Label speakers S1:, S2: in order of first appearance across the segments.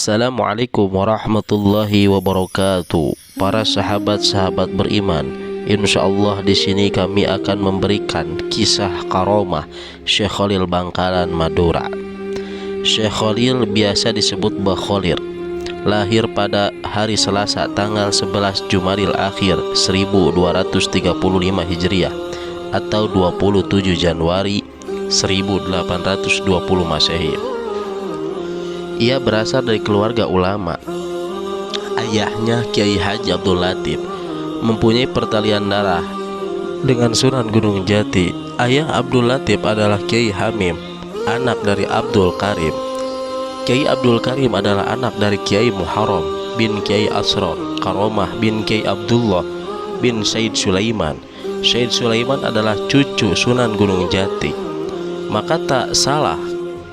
S1: Assalamualaikum warahmatullahi wabarakatuh. Para sahabat-sahabat beriman, insyaallah di sini kami akan memberikan kisah karomah Syekh Khalil Bangkalan Madura. Syekh Khalil biasa disebut Mbah Khalil. Lahir pada hari Selasa tanggal 11 Jumadil Akhir 1235 Hijriah atau 27 Januari 1820 Masehi. Ia berasal dari keluarga ulama. Ayahnya Kiai Haji Abdul Latif mempunyai pertalian darah dengan Sunan Gunung Jati. Ayah Abdul Latif adalah Kiai Hamim, anak dari Abdul Karim. Kiai Abdul Karim adalah anak dari Kiai Muharram bin Kiai Asron Karomah bin Kiai Abdullah bin Said Sulaiman. Said Sulaiman adalah cucu Sunan Gunung Jati. Maka tak salah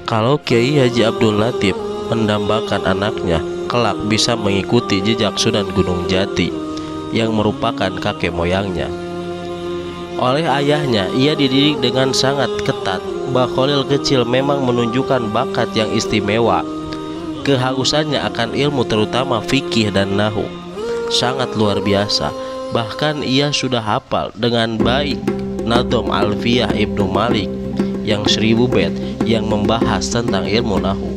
S1: kalau Kiai Haji Abdul Latif mendambakan anaknya kelak bisa mengikuti jejak Sunan Gunung Jati yang merupakan kakek moyangnya. Oleh ayahnya, ia dididik dengan sangat ketat. Mbah Khalil kecil memang menunjukkan bakat yang istimewa. Kehausannya akan ilmu terutama fikih dan nahwu sangat luar biasa. Bahkan ia sudah hafal dengan baik Nadom Alfiyah Ibnu Malik yang 1000 bait yang membahas tentang ilmu nahwu.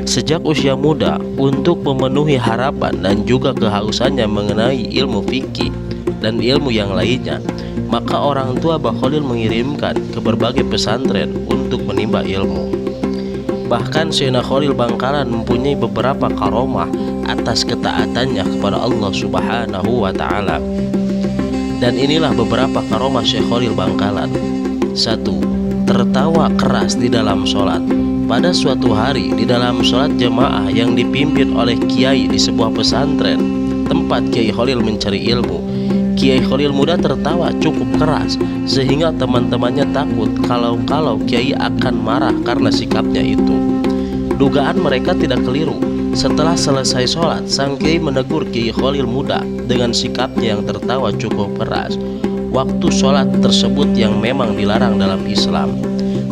S1: Sejak usia muda, untuk memenuhi harapan dan juga kehausannya mengenai ilmu fikih dan ilmu yang lainnya, maka orang tua Mbah Khalil mengirimkan ke berbagai pesantren untuk menimba ilmu. Bahkan Syekh Khalil Bangkalan mempunyai beberapa karomah atas ketaatannya kepada Allah Subhanahu wa Ta'ala. Dan inilah beberapa karomah Syekh Khalil Bangkalan. 1. Tertawa keras di dalam sholat. Pada suatu hari di dalam sholat jamaah yang dipimpin oleh kiai di sebuah pesantren tempat Kiai Khalil mencari ilmu, Kiai Khalil muda tertawa cukup keras sehingga teman-temannya takut kalau kiai akan marah karena sikapnya itu. Dugaan mereka tidak keliru. Setelah selesai sholat, sang kiai menegur Kiai Khalil muda dengan sikapnya yang tertawa cukup keras waktu sholat tersebut yang memang dilarang dalam Islam.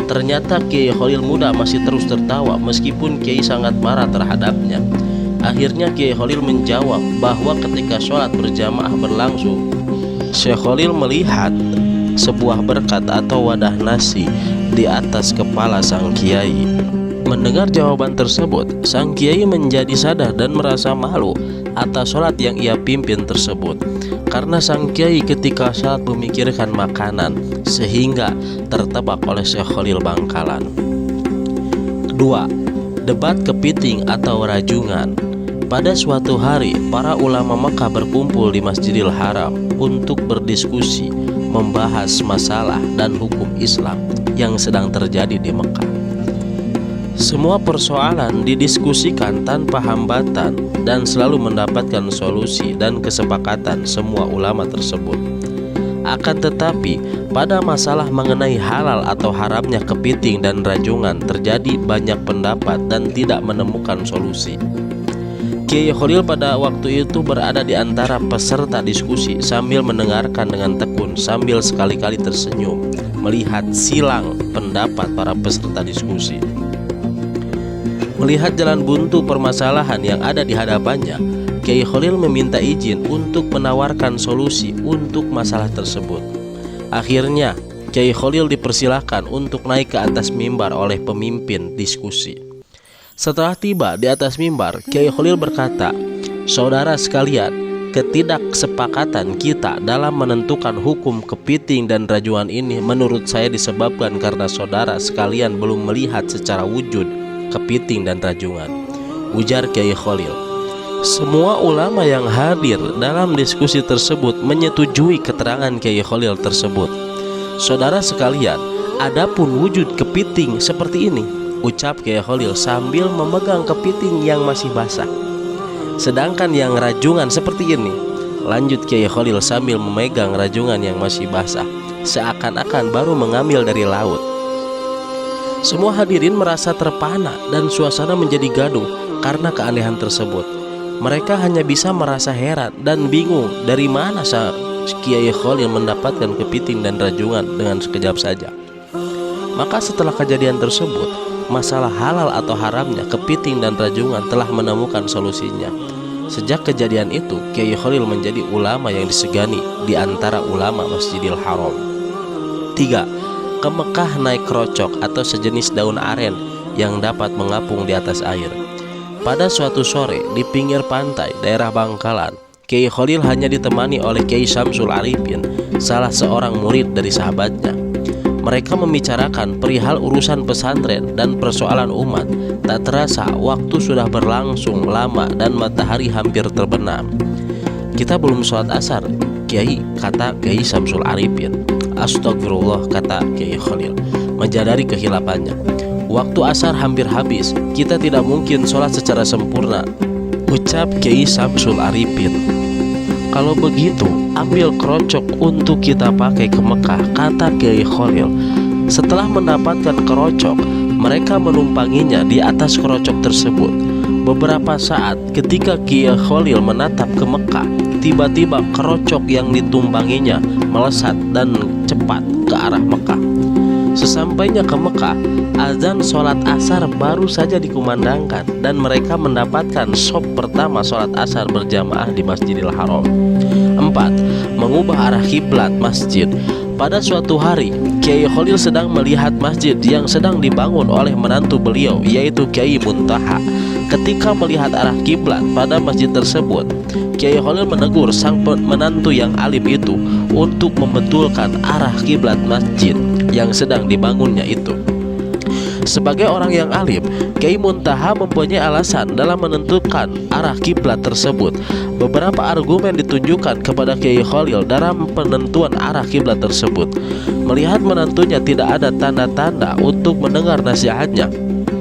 S1: Ternyata Kiai Khalil muda masih terus tertawa meskipun Kiai sangat marah terhadapnya. Akhirnya Kiai Khalil menjawab bahwa ketika sholat berjamaah berlangsung, Syekh Khalil melihat sebuah berkat atau wadah nasi di atas kepala sang kiai. Mendengar jawaban tersebut, sang kiai menjadi sadar dan merasa malu atas sholat yang ia pimpin tersebut. Karena sang kiai ketika sholat memikirkan makanan sehingga tertebak oleh Syekh Khalil Bangkalan. 2. Debat kepiting atau rajungan. Pada suatu hari, para ulama Mekah berkumpul di Masjidil Haram untuk berdiskusi membahas masalah dan hukum Islam yang sedang terjadi di Mekah. Semua persoalan didiskusikan tanpa hambatan dan selalu mendapatkan solusi dan kesepakatan semua ulama tersebut. Akan tetapi, pada masalah mengenai halal atau haramnya kepiting dan rajungan terjadi banyak pendapat dan tidak menemukan solusi. Kiai Khalil pada waktu itu berada di antara peserta diskusi sambil mendengarkan dengan tekun sambil sekali-kali tersenyum melihat silang pendapat para peserta diskusi. Melihat jalan buntu permasalahan yang ada di hadapannya, Kiai Khalil meminta izin untuk menawarkan solusi untuk masalah tersebut. Akhirnya, Kiai Khalil dipersilahkan untuk naik ke atas mimbar oleh pemimpin diskusi. Setelah tiba di atas mimbar, Kiai Khalil berkata, "Saudara sekalian, ketidaksepakatan kita dalam menentukan hukum kepiting dan rajungan ini menurut saya disebabkan karena saudara sekalian belum melihat secara wujud kepiting dan rajungan," ujar Kiai Khalil. Semua ulama yang hadir dalam diskusi tersebut menyetujui keterangan Kiai Khalil tersebut. "Saudara sekalian, adapun wujud kepiting seperti ini," ucap Kiai Khalil sambil memegang kepiting yang masih basah. "Sedangkan yang rajungan seperti ini," lanjut Kiai Khalil sambil memegang rajungan yang masih basah, seakan-akan baru mengambil dari laut. Semua hadirin merasa terpana dan suasana menjadi gaduh karena keanehan tersebut. Mereka hanya bisa merasa heran dan bingung dari mana Kiai Khalil mendapatkan kepiting dan rajungan dengan sekejap saja. Maka setelah kejadian tersebut, masalah halal atau haramnya kepiting dan rajungan telah menemukan solusinya. Sejak kejadian itu, Kiai Khalil menjadi ulama yang disegani di antara ulama Masjidil Haram. 3. Ke Mekah naik krocok atau sejenis daun aren yang dapat mengapung di atas air. Pada suatu sore di pinggir pantai daerah Bangkalan, Kiai Khalil hanya ditemani oleh Kiai Syamsul Arifin, salah seorang murid dari sahabatnya. Mereka membicarakan perihal urusan pesantren dan persoalan umat. Tak terasa waktu sudah berlangsung lama dan matahari hampir terbenam. Kita belum sholat asar, Kiai, kata Kiai Syamsul Arifin. Astagfirullah, kata Kiai Khalil, menyadari kehilapannya. Waktu asar hampir habis, kita tidak mungkin sholat secara sempurna, ucap Kiai Syamsul Arifin. Kalau begitu, ambil krocok untuk kita pakai ke Mekah, kata Kiai Khalil. Setelah mendapatkan krocok, mereka menumpanginya di atas krocok tersebut. Beberapa saat ketika Kiai Khalil menatap ke Mekah, tiba-tiba krocok yang ditumpanginya melesat dan cepat ke arah Mekah. Sesampainya ke Mekah, azan sholat asar baru saja dikumandangkan dan mereka mendapatkan shop pertama sholat asar berjamaah di Masjidil Haram. 4. Mengubah arah kiblat masjid. Pada suatu hari, Kiai Khalil sedang melihat masjid yang sedang dibangun oleh menantu beliau, yaitu Kiai Muntaha. Ketika melihat arah kiblat pada masjid tersebut, Kiai Khalil menegur sang menantu yang alim itu untuk membetulkan arah kiblat masjid yang sedang dibangunnya itu. Sebagai orang yang alim, Kiai Muntaha mempunyai alasan dalam menentukan arah kiblat tersebut. Beberapa argumen ditunjukkan kepada Kiai Khalil dalam penentuan arah kiblat tersebut. Melihat menantunya tidak ada tanda-tanda untuk mendengar nasihatnya,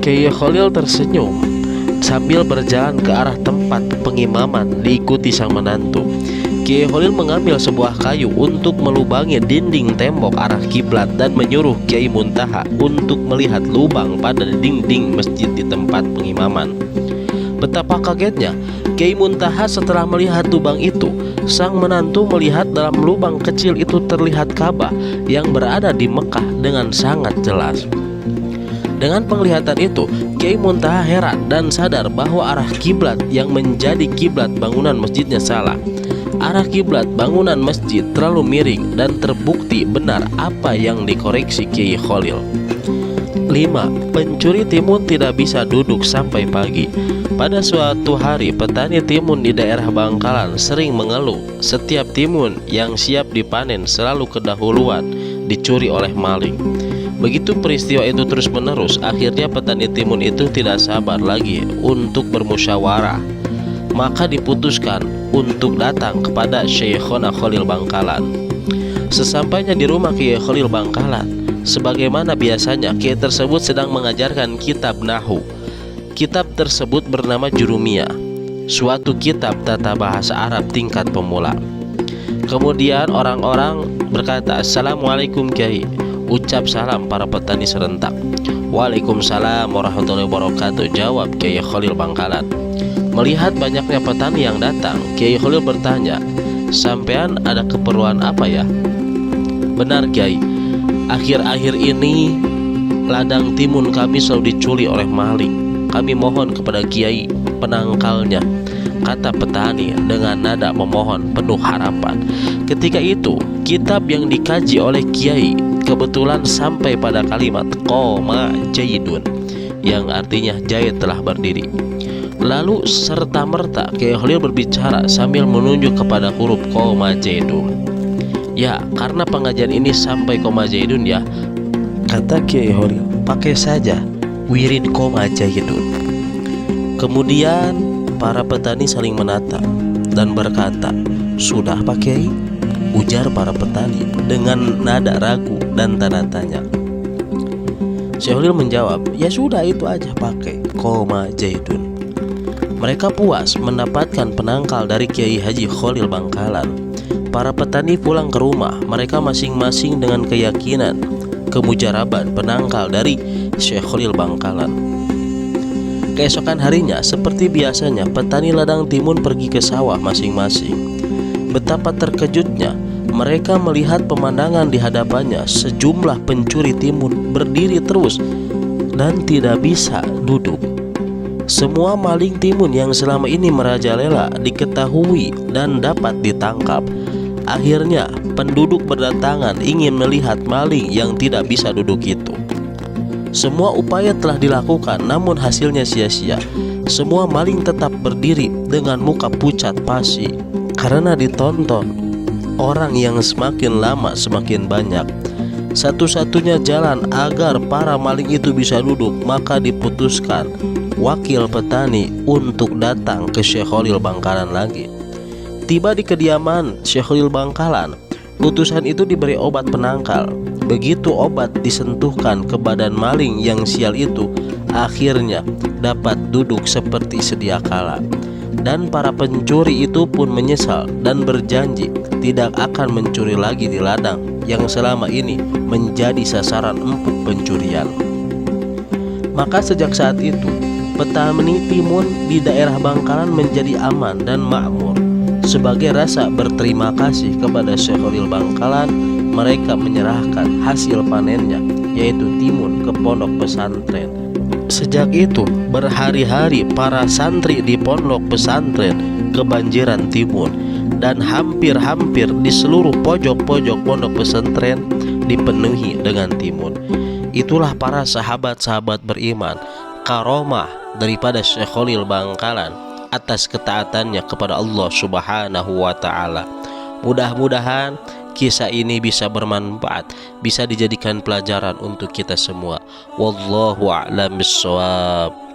S1: Kiai Khalil tersenyum sambil berjalan ke arah tempat pengimaman diikuti sang menantu. Kiai Khalil mengambil sebuah kayu untuk melubangi dinding tembok arah kiblat dan menyuruh Kiai Muntaha untuk melihat lubang pada dinding masjid di tempat pengimaman. Betapa kagetnya Kiai Muntaha setelah melihat lubang itu. Sang menantu melihat dalam lubang kecil itu terlihat Ka'bah yang berada di Mekah dengan sangat jelas. Dengan penglihatan itu, Kiai Muntaha heran dan sadar bahwa arah kiblat yang menjadi kiblat bangunan masjidnya salah. Arah kiblat bangunan masjid terlalu miring dan terbukti benar apa yang dikoreksi Kiai Khalil. 5. Pencuri timun tidak bisa duduk sampai pagi. Pada suatu hari, petani timun di daerah Bangkalan sering mengeluh setiap timun yang siap dipanen selalu kedahuluan dicuri oleh maling. Begitu peristiwa itu terus-menerus, akhirnya petani timun itu tidak sabar lagi untuk bermusyawarah. Maka diputuskan untuk datang kepada Syekhona Khalil Bangkalan. Sesampainya di rumah Kiai Khalil Bangkalan, sebagaimana biasanya, Kiai tersebut sedang mengajarkan kitab Nahwu. Kitab tersebut bernama Jurumiyah, suatu kitab tata bahasa Arab tingkat pemula. Kemudian orang-orang berkata, "Assalamualaikum Kiai." Ucap salam para petani serentak. "Waalaikumsalam warahmatullahi wabarakatuh," jawab Kiai Khalil Bangkalan. Melihat banyaknya petani yang datang, Kiai Khalil bertanya, "Sampean ada keperluan apa ya?" "Benar Kiai, akhir-akhir ini ladang timun kami selalu dicuri oleh maling. Kami mohon kepada Kiai penangkalnya," kata petani dengan nada memohon penuh harapan. Ketika itu, kitab yang dikaji oleh Kiai kebetulan sampai pada kalimat qoma jaidun, yang artinya Zaid telah berdiri. Lalu serta-merta Kiai Khalil berbicara sambil menunjuk kepada huruf qoma jaidun. "Ya, karena pengajian ini sampai qoma jaidun ya," kata Kiai Khalil, "pakai saja wirid qoma jaidun." Kemudian para petani saling menatap dan berkata, "Sudah Pak Kiai?" ujar para petani dengan nada ragu dan tanda tanya. Syekh Khalil menjawab, "Ya sudah, itu aja, pakai qoma jaidun." Mereka puas mendapatkan penangkal dari Kiai Haji Khalil Bangkalan. Para petani pulang ke rumah mereka masing-masing dengan keyakinan kemujaraban penangkal dari Syekh Khalil Bangkalan. Keesokan harinya, seperti biasanya, petani ladang timun pergi ke sawah masing-masing. Betapa terkejutnya mereka melihat pemandangan di hadapannya. Sejumlah pencuri timun berdiri terus dan tidak bisa duduk. Semua maling timun yang selama ini merajalela diketahui dan dapat ditangkap. Akhirnya penduduk berdatangan ingin melihat maling yang tidak bisa duduk itu. Semua upaya telah dilakukan, namun hasilnya sia-sia. Semua maling tetap berdiri dengan muka pucat pasi karena ditonton orang yang semakin lama semakin banyak. Satu-satunya jalan agar para maling itu bisa duduk, maka diputuskan wakil petani untuk datang ke Syekh Khalil Bangkalan lagi. Tiba di kediaman Syekh Khalil Bangkalan, utusan itu diberi obat penangkal. Begitu obat disentuhkan ke badan maling yang sial itu, akhirnya dapat duduk seperti sedia kala. Dan para pencuri itu pun menyesal dan berjanji tidak akan mencuri lagi di ladang yang selama ini menjadi sasaran empuk pencurian. Maka sejak saat itu, petani timun di daerah Bangkalan menjadi aman dan makmur. Sebagai rasa berterima kasih kepada Syekh Khalil Bangkalan, mereka menyerahkan hasil panennya, yaitu timun, ke pondok pesantren. Sejak itu, berhari-hari para santri di pondok pesantren kebanjiran timun, dan hampir-hampir di seluruh pojok-pojok pondok pesantren dipenuhi dengan timun. Itulah para sahabat-sahabat beriman, karomah daripada Syekh Khalil Bangkalan atas ketaatannya kepada Allah Subhanahu wa Ta'ala. Mudah-mudahan kisah ini bisa bermanfaat, bisa dijadikan pelajaran untuk kita semua. Wallahu a'lam bishawab.